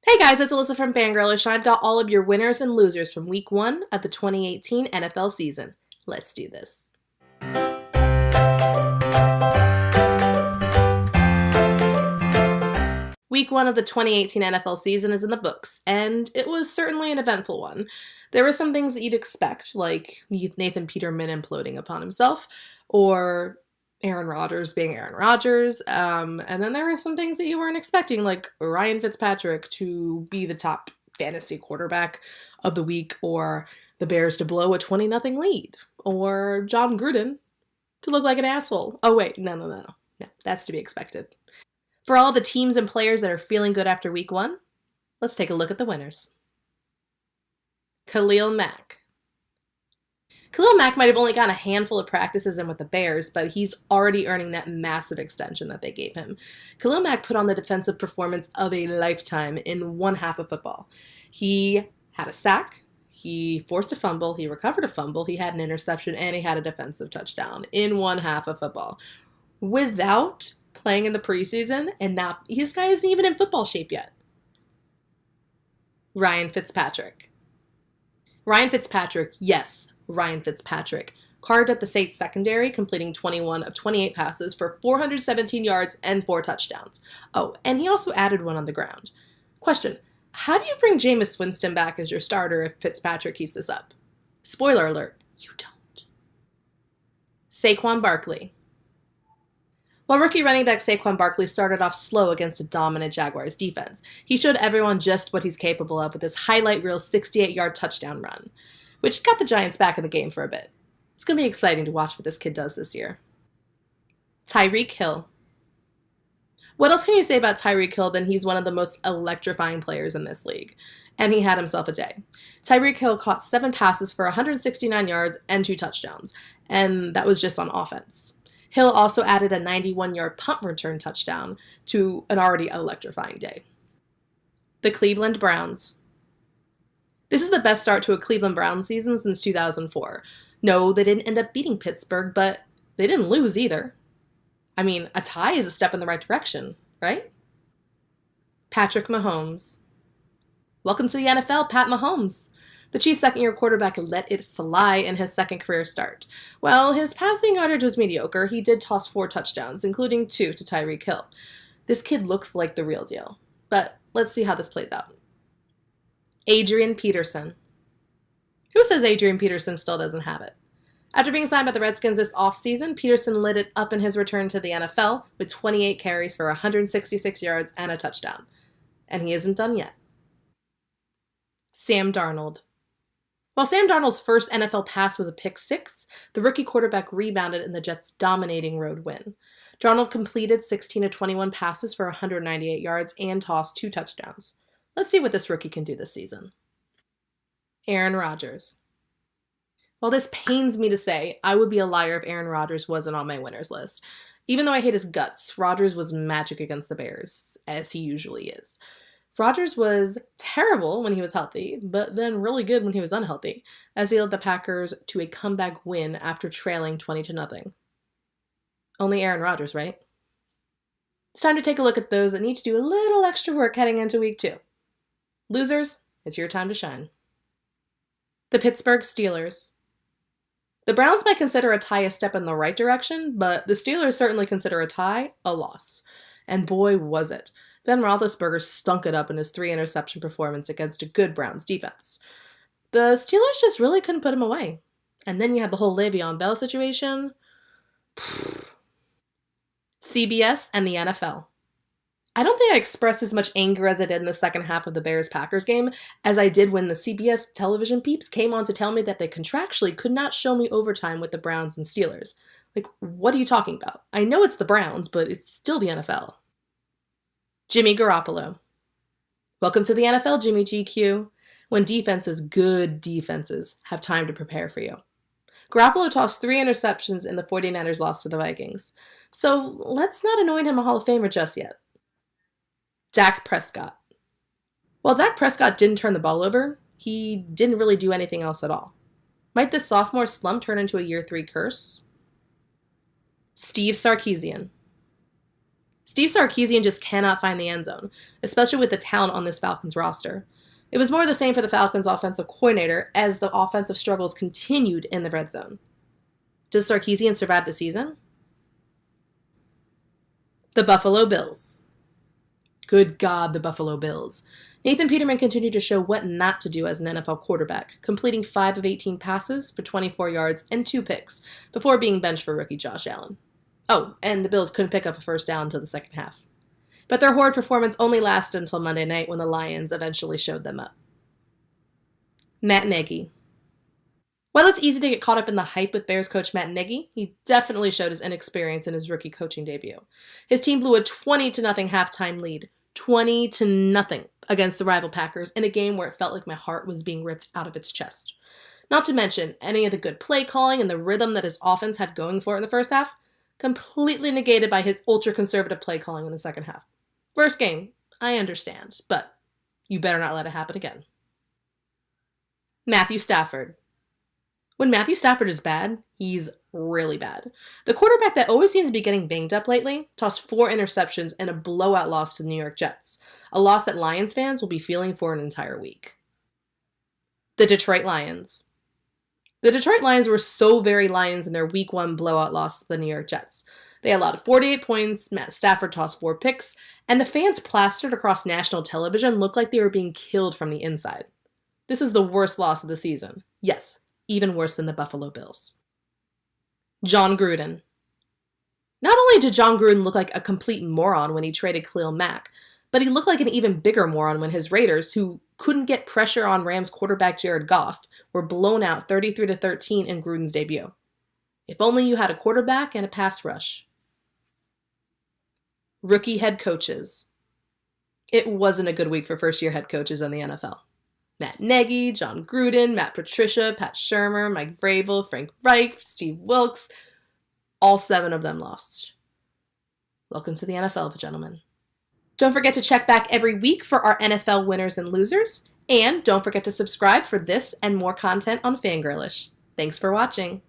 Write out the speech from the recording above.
Hey guys, it's Alyssa from Fangirlish, and I've got all of your winners and losers from week 1 of the 2018 NFL season. Let's do this. Week 1 of the 2018 NFL season is in the books, and it was certainly an eventful one. There were some things that you'd expect, like Nathan Peterman imploding upon himself, or Aaron Rodgers being Aaron Rodgers, and then there were some things that you weren't expecting, like Ryan Fitzpatrick to be the top fantasy quarterback of the week, or the Bears to blow a 20-0 lead, or John Gruden to look like an asshole. Oh wait, no, that's to be expected. For all the teams and players that are feeling good after week 1, let's take a look at the winners. Khalil Mack. Khalil Mack might have only gotten a handful of practices in with the Bears, but he's already earning that massive extension that they gave him. Khalil Mack put on the defensive performance of a lifetime in one half of football. He had a sack, he forced a fumble, he recovered a fumble, he had an interception, and he had a defensive touchdown in one half of football. Without playing in the preseason, and now this guy isn't even in football shape yet. Ryan Fitzpatrick. Ryan Fitzpatrick, yes, Ryan Fitzpatrick, carved at the Saints secondary, completing 21 of 28 passes for 417 yards and 4 touchdowns. Oh, and he also added one on the ground. Question, how do you bring Jameis Winston back as your starter if Fitzpatrick keeps this up? Spoiler alert, you don't. Saquon Barkley. While rookie running back Saquon Barkley started off slow against a dominant Jaguars defense, he showed everyone just what he's capable of with his highlight reel 68-yard touchdown run, which got the Giants back in the game for a bit. It's going to be exciting to watch what this kid does this year. Tyreek Hill. What else can you say about Tyreek Hill than he's one of the most electrifying players in this league? And he had himself a day. Tyreek Hill caught 7 passes for 169 yards and 2 touchdowns, and that was just on offense. Hill also added a 91-yard punt return touchdown to an already electrifying day. The Cleveland Browns. This is the best start to a Cleveland Browns season since 2004. No, they didn't end up beating Pittsburgh, but they didn't lose either. I mean, a tie is a step in the right direction, right? Patrick Mahomes. Welcome to the NFL, Pat Mahomes. The Chiefs' second-year quarterback let it fly in his second career start. While his passing yardage was mediocre, he did toss 4 touchdowns, including 2 to Tyreek Hill. This kid looks like the real deal. But let's see how this plays out. Adrian Peterson. Who says Adrian Peterson still doesn't have it? After being signed by the Redskins this offseason, Peterson lit it up in his return to the NFL with 28 carries for 166 yards and a touchdown. And he isn't done yet. Sam Darnold. While Sam Darnold's first NFL pass was a pick 6, the rookie quarterback rebounded in the Jets' dominating road win. Darnold completed 16 of 21 passes for 198 yards and tossed 2 touchdowns. Let's see what this rookie can do this season. Aaron Rodgers. While this pains me to say, I would be a liar if Aaron Rodgers wasn't on my winners list. Even though I hate his guts, Rodgers was magic against the Bears, as he usually is. Rodgers was terrible when he was healthy, but then really good when he was unhealthy, as he led the Packers to a comeback win after trailing 20-0. Only Aaron Rodgers, right? It's time to take a look at those that need to do a little extra work heading into week 2. Losers, it's your time to shine. The Pittsburgh Steelers. The Browns might consider a tie a step in the right direction, but the Steelers certainly consider a tie a loss. And boy, was it. Ben Roethlisberger stunk it up in his 3-interception performance against a good Browns defense. The Steelers just really couldn't put him away. And then you had the whole Le'Veon Bell situation. CBS and the NFL. I don't think I expressed as much anger as I did in the second half of the Bears-Packers game as I did when the CBS television peeps came on to tell me that they contractually could not show me overtime with the Browns and Steelers. Like, what are you talking about? I know it's the Browns, but it's still the NFL. Jimmy Garoppolo. Welcome to the NFL, Jimmy GQ, when good defenses, have time to prepare for you. Garoppolo tossed 3 interceptions in the 49ers' loss to the Vikings, so let's not anoint him a Hall of Famer just yet. Dak Prescott. While Dak Prescott didn't turn the ball over, he didn't really do anything else at all. Might this sophomore slump turn into a year 3 curse? Steve Sarkisian. Steve Sarkisian just cannot find the end zone, especially with the talent on this Falcons roster. It was more the same for the Falcons' offensive coordinator as the offensive struggles continued in the red zone. Does Sarkisian survive the season? The Buffalo Bills. Good God, the Buffalo Bills. Nathan Peterman continued to show what not to do as an NFL quarterback, completing 5 of 18 passes for 24 yards and 2 picks before being benched for rookie Josh Allen. Oh, and the Bills couldn't pick up a first down until the second half. But their horrid performance only lasted until Monday night when the Lions eventually showed them up. Matt Nagy. While it's easy to get caught up in the hype with Bears coach Matt Nagy, he definitely showed his inexperience in his rookie coaching debut. His team blew a 20-0 halftime lead, 20-0 against the rival Packers in a game where it felt like my heart was being ripped out of its chest. Not to mention any of the good play calling and the rhythm that his offense had going for it in the first half, completely negated by his ultra-conservative play calling in the second half. First game, I understand, but you better not let it happen again. Matthew Stafford. When Matthew Stafford is bad, he's really bad. The quarterback that always seems to be getting banged up lately tossed 4 interceptions and a blowout loss to the New York Jets, a loss that Lions fans will be feeling for an entire week. The Detroit Lions. The Detroit Lions were so very Lions in their Week 1 blowout loss to the New York Jets. They allowed 48 points, Matt Stafford tossed 4 picks, and the fans plastered across national television looked like they were being killed from the inside. This is the worst loss of the season. Yes, even worse than the Buffalo Bills. John Gruden. Not only did John Gruden look like a complete moron when he traded Khalil Mack, but he looked like an even bigger moron when his Raiders, who couldn't get pressure on Rams quarterback Jared Goff, were blown out 33-13 in Gruden's debut. If only you had a quarterback and a pass rush. Rookie head coaches. It wasn't a good week for first-year head coaches in the NFL. Matt Nagy, John Gruden, Matt Patricia, Pat Shurmur, Mike Vrabel, Frank Reich, Steve Wilkes, all 7 of them lost. Welcome to the NFL, gentlemen. Don't forget to check back every week for our NFL winners and losers, and don't forget to subscribe for this and more content on Fangirlish. Thanks for watching.